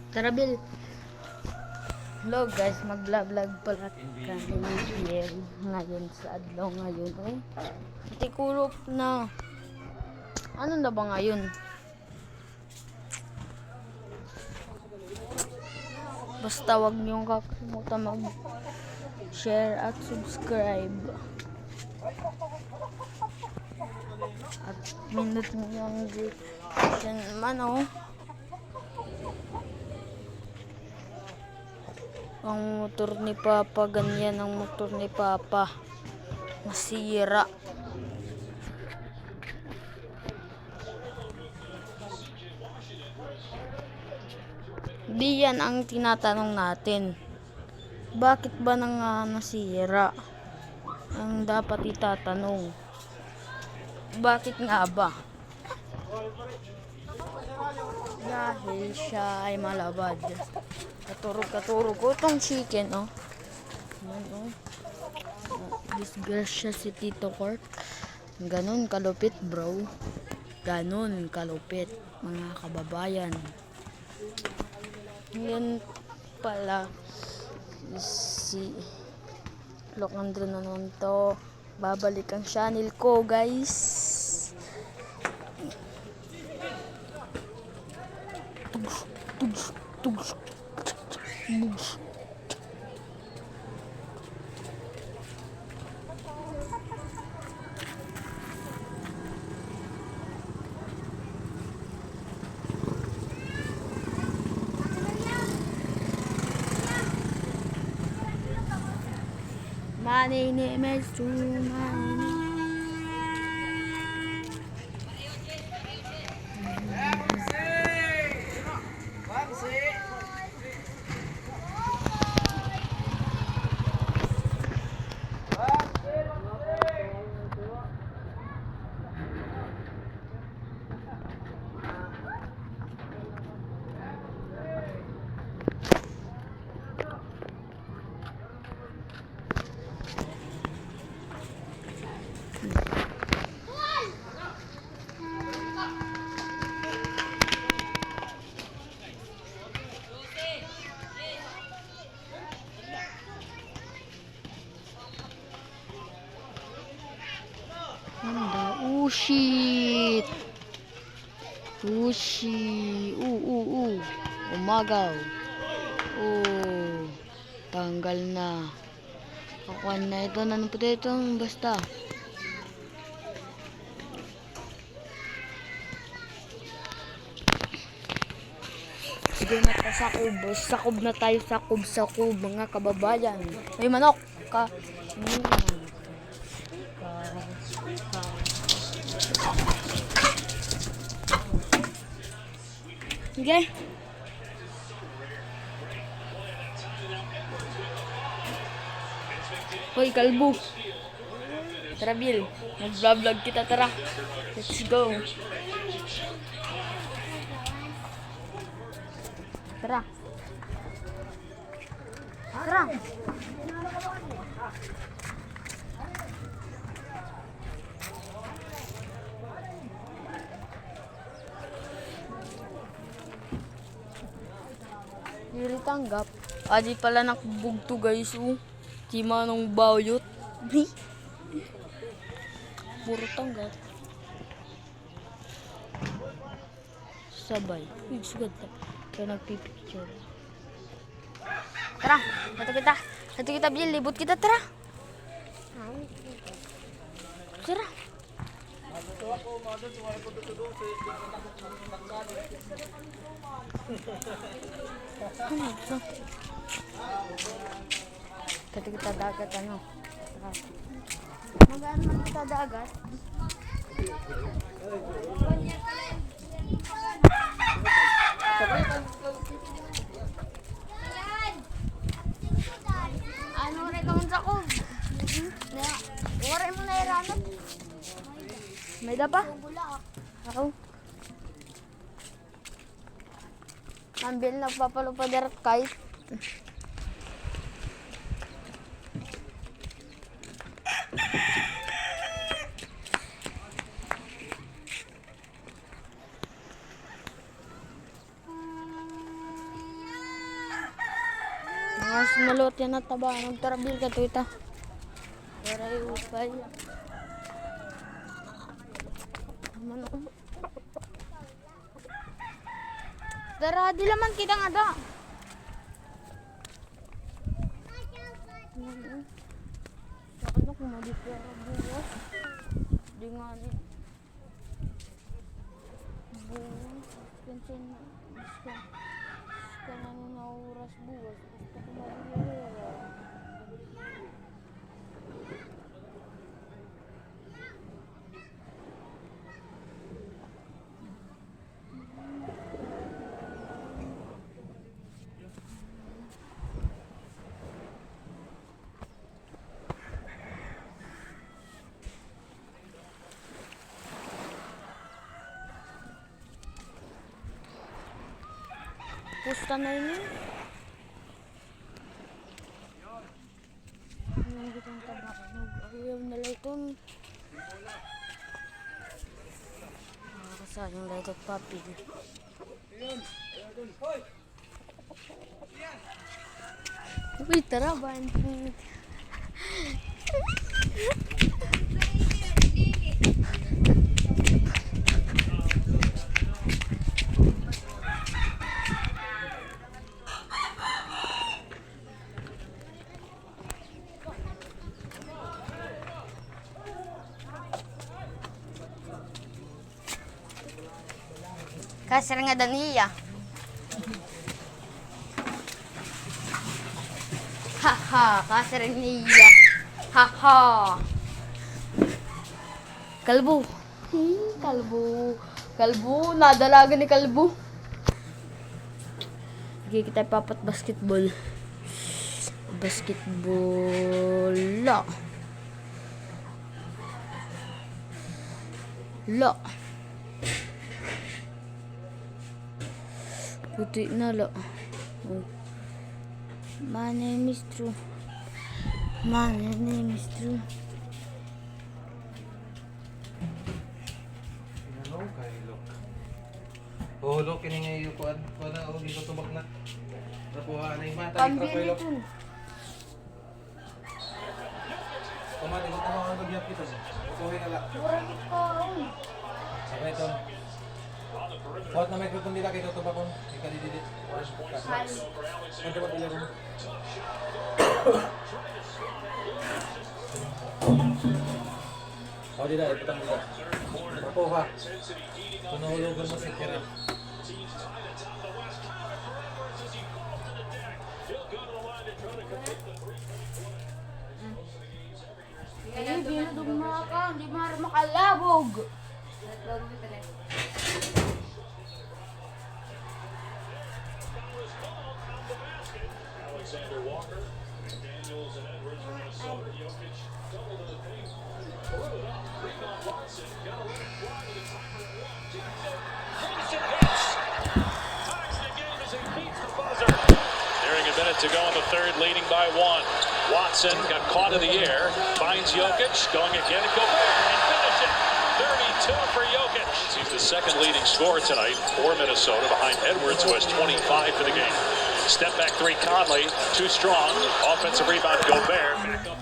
Tara, Bill. Hello guys, mag-vlog pala kami ni Biel ngayon sa adlaw ngayon. Oh, tikulop na. Ano na ba ngayon? Basta wag niyong kakalimutan mag-share at subscribe. At minute mo yung notification naman, oh. Ang motor ni Papa, ganyan ang motor ni Papa. Masira. Di yan ang tinatanong natin. Bakit ba nasira? Ang dapat itatanong. Bakit nga ba? Dahil siya ay malabad. Katurog ko itong chicken, oh. Ano? Disgrasya si Tito Court. Ganon kalupit, bro. Ganon kalupit, mga kababayan. Ngayon pala si Lokandro na naman to. Babalik ang channel ko, guys. Tugs. My name is Juma. Oh shit. Umagaw. Oh, tanggal na. Kakuan na ito na ng potato, basta. Sige na ta sakob na tayo, sakob mga kababayan. May manok ka. Sige. Hoy, kalbo. Tara, Bill. Mag-vlog kita, tara. Let's go. Tara. Tara. Hindi tanggap. Adi pala nakabugto, guys. Di manong bayot. Puro tanggap. Sabay. Uy, sugad ka. Kaya nagpipicture. Tara, Ito kita, Bill. Libot kita, tara. Tara. Ito kita dagat, ano. Tara. Magaan man kita dagat. Ano recommend ako? Waray mo na iranot. May dapa? Ako. Ambil nagpapalupad at kahit. Mas nalot yan na taba. Nagtarabil ka to ita. Para iupay. Ano? Dara, di laman kita nga da. Ano kung madipera buwas? Di nga ni. Buwas. Kansan na. Gusto na nung oras buwas. Gusto ko madipera. Pusta na ini. Ang gitong tabak. Ayaw na layton. Nakakasayang laytot papi. Uy, tara ba? Kasar nga daniya. Haha, kasar niya. Haha. Kalbo. Kalbo. Kalbo, nadalaga ni kalbo. Sige, kita papat basketball. Basketball. La. La. Puti na la. Oh. My name is True. My name is True. Ano kay look? Oh, look kini nga yung kuan na og dito tubak na. Nakuha na yung mata ni Trapay look. Kumati ko tama ang nagyap kita. Kuhin na la. Sabay to. Kuat na may kutong dila kay tubak kon. Ika didit. Ano ba dila kon? Oh, dila itang dila. Nakuha. Tunulugan mo sa kira. Ay, binudugma ka. Hindi makalabog. Alexander Walker, Daniels and Edwards from Minnesota. Jokic doubled in the paint. Rebound Watson got a little fly to the top of the wall. Jackson hits. Ties the game as he beats the buzzer. Nearing a minute to go in the third, leading by one. Watson got caught in the air, finds Jokic, going again to Gobert and finish it. 32 for Jokic. He's the second leading scorer tonight for Minnesota, behind Edwards, who has 25 for the game. Step back three, Conley, too strong. Offensive rebound, Gobert. Back up.